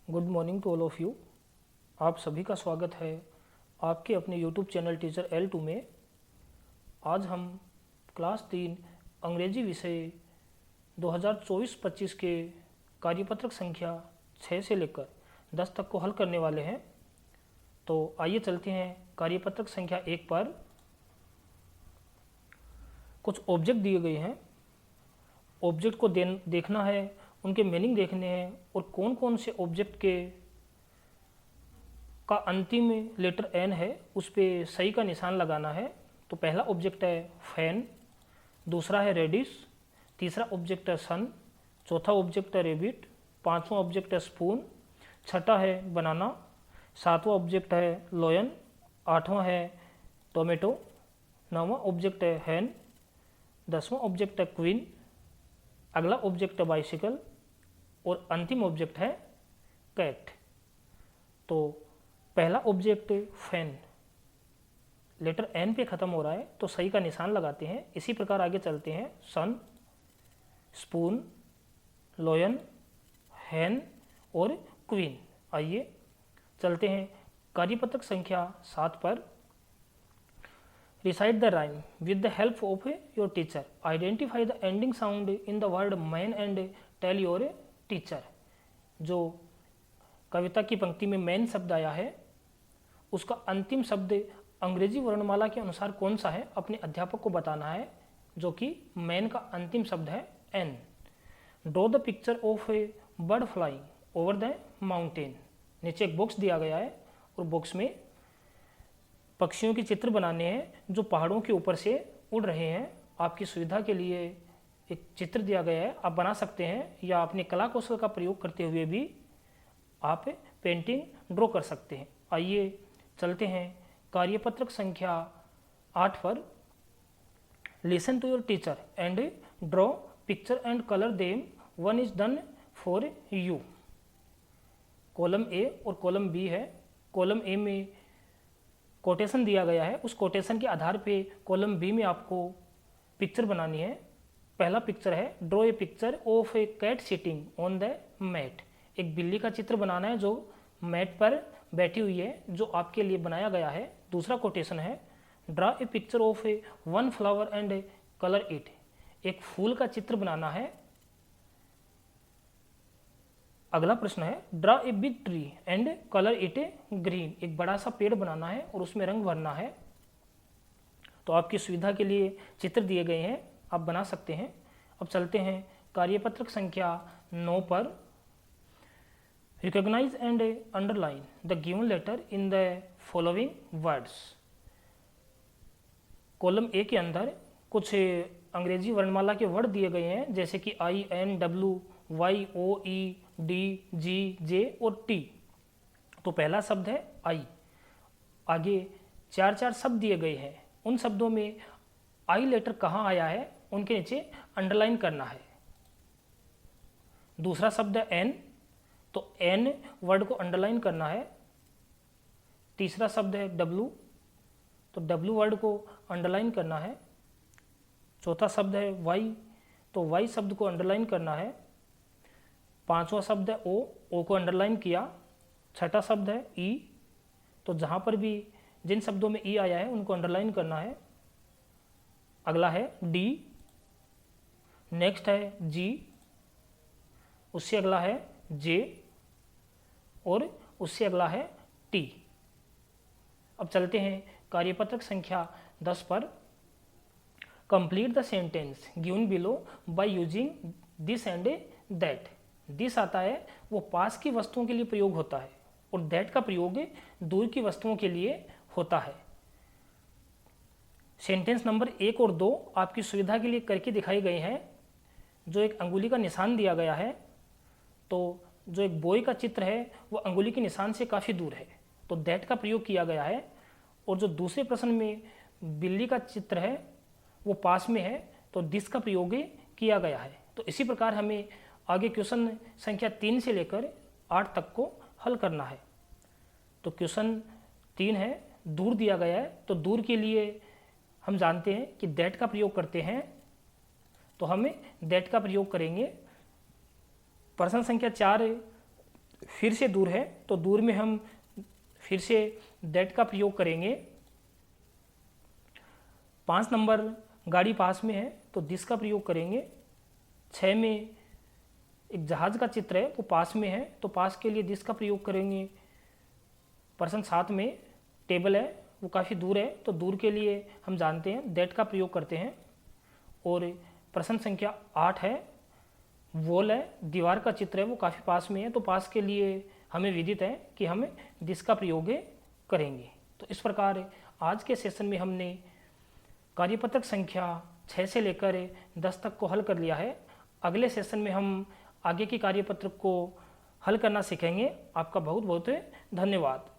Good morning to all of you. आप सभी का स्वागत है आपके अपने यूट्यूब चैनल टीचर L2 में। आज हम क्लास 3 अंग्रेजी विषय 2024-25 के कार्यपत्रक संख्या 6 से लेकर 10 तक को हल करने वाले हैं। तो आइए चलते हैं कार्यपत्रक संख्या 1 पर। कुछ ऑब्जेक्ट दिए गए हैं, ऑब्जेक्ट को देखना है, उनके मीनिंग देखने हैं और कौन कौन से ऑब्जेक्ट के का अंतिम लेटर एन है उस पर सही का निशान लगाना है। तो पहला ऑब्जेक्ट है फैन, दूसरा है रेडिश, तीसरा ऑब्जेक्ट है सन, चौथा ऑब्जेक्ट है रेबिट, पांचवा ऑब्जेक्ट है स्पून, छठा है बनाना, सातवां ऑब्जेक्ट है लॉयन, आठवां है टोमेटो, नौवां ऑब्जेक्ट है हैन, दसवां ऑब्जेक्ट है क्वीन, अगला ऑब्जेक्ट है बाइसिकल और अंतिम ऑब्जेक्ट है कैट। तो पहला ऑब्जेक्ट फैन लेटर एन पे ख़त्म हो रहा है तो सही का निशान लगाते हैं। इसी प्रकार आगे चलते हैं। सन, स्पून, लॉयन, हैन और क्वीन। आइए चलते हैं कार्यपत्रक संख्या 7 पर। Recite the rhyme with the help of your teacher. Identify the ending sound in the word man and tell your teacher. जो कविता की पंक्ति में मैन शब्द आया है उसका अंतिम शब्द अंग्रेजी वर्णमाला के अनुसार कौन सा है अपने अध्यापक को बताना है, जो कि मैन का अंतिम शब्द है N. Draw the picture of a bird flying over the mountain. नीचे एक बॉक्स दिया गया है और बॉक्स में पक्षियों के चित्र बनाने हैं जो पहाड़ों के ऊपर से उड़ रहे हैं। आपकी सुविधा के लिए एक चित्र दिया गया है, आप बना सकते हैं या अपने कला कौशल का प्रयोग करते हुए भी आप पेंटिंग ड्रॉ कर सकते हैं। आइए चलते हैं कार्यपत्रक संख्या 8 पर। Listen to your teacher and draw picture and colour them, one is done for you. Column A और कॉलम बी है। कॉलम ए में कोटेशन दिया गया है, उस कोटेशन के आधार पे कॉलम बी में आपको पिक्चर बनानी है। पहला पिक्चर है draw a picture of a cat sitting on the mat. एक बिल्ली का चित्र बनाना है जो मैट पर बैठी हुई है, जो आपके लिए बनाया गया है। दूसरा कोटेशन है draw a picture of A one flower and colour it. एक फूल का चित्र बनाना है। अगला प्रश्न है draw a big tree and colour it green. एक बड़ा सा पेड़ बनाना है और उसमें रंग भरना है। तो आपकी सुविधा के लिए चित्र दिए गए हैं, आप बना सकते हैं। अब चलते हैं कार्यपत्रक संख्या 9 पर। Recognise and underline the given letter in the following words. Column A के अंदर कुछ अंग्रेजी वर्णमाला के वर्ड दिए गए हैं, जैसे कि आई, एन, डब्ल्यू, वाई, ओ, ई, डी, जी, जे और टी। तो पहला शब्द है आई। आगे 4 शब्द दिए गए हैं, उन शब्दों में आई लेटर कहाँ आया है उनके नीचे अंडरलाइन करना है। दूसरा शब्द है एन, तो एन वर्ड को अंडरलाइन करना है। तीसरा शब्द है डब्ल्यू, तो डब्ल्यू वर्ड को अंडरलाइन करना है। चौथा शब्द है वाई, तो वाई शब्द को अंडरलाइन करना है। पांचवा शब्द है ओ को अंडरलाइन किया। छठा शब्द है ई, तो जहाँ पर भी जिन शब्दों में ई आया है उनको अंडरलाइन करना है। अगला है डी, नेक्स्ट है जी, उससे अगला है जे और उससे अगला है टी। अब चलते हैं कार्यपत्रक संख्या 10 पर। Complete the sentence given below by using this and that. This आता है वो पास की वस्तुओं के लिए प्रयोग होता है और दैट का प्रयोग दूर की वस्तुओं के लिए होता है। सेंटेंस नंबर 1 और 2 आपकी सुविधा के लिए करके दिखाए गए हैं। जो एक अंगुली का निशान दिया गया है, तो जो एक बॉय का चित्र है वो अंगुली के निशान से काफ़ी दूर है, तो दैट का प्रयोग किया गया है। और जो दूसरे प्रश्न में बिल्ली का चित्र है वो पास में है, तो दिस का प्रयोग किया गया है। तो इसी प्रकार हमें आगे क्वेश्चन संख्या 3 से लेकर 8 तक को हल करना है। तो क्वेश्चन 3 है दूर दिया गया है, तो दूर के लिए हम जानते हैं कि दैट का प्रयोग करते हैं, तो हमें दैट का प्रयोग करेंगे। प्रश्न संख्या 4 फिर से दूर है तो दूर में हम फिर से दैट का प्रयोग करेंगे। 5 नंबर गाड़ी पास में है तो दिस का प्रयोग करेंगे। 6 में एक जहाज का चित्र है वो पास में है तो पास के लिए दिस का प्रयोग करेंगे। प्रश्न 7 में टेबल है वो काफ़ी दूर है तो दूर के लिए हम जानते हैं दैट का प्रयोग करते हैं। और प्रश्न संख्या 8 है वॉल है, दीवार का चित्र है वो काफ़ी पास में है तो पास के लिए हमें विदित है कि हम दिस का प्रयोग करेंगे। तो इस प्रकार आज के सेशन में हमने कार्यपत्रक संख्या 6 से लेकर 10 तक को हल कर लिया है। अगले सेशन में हम आगे की कार्यपत्रक को हल करना सीखेंगे। आपका बहुत बहुत धन्यवाद।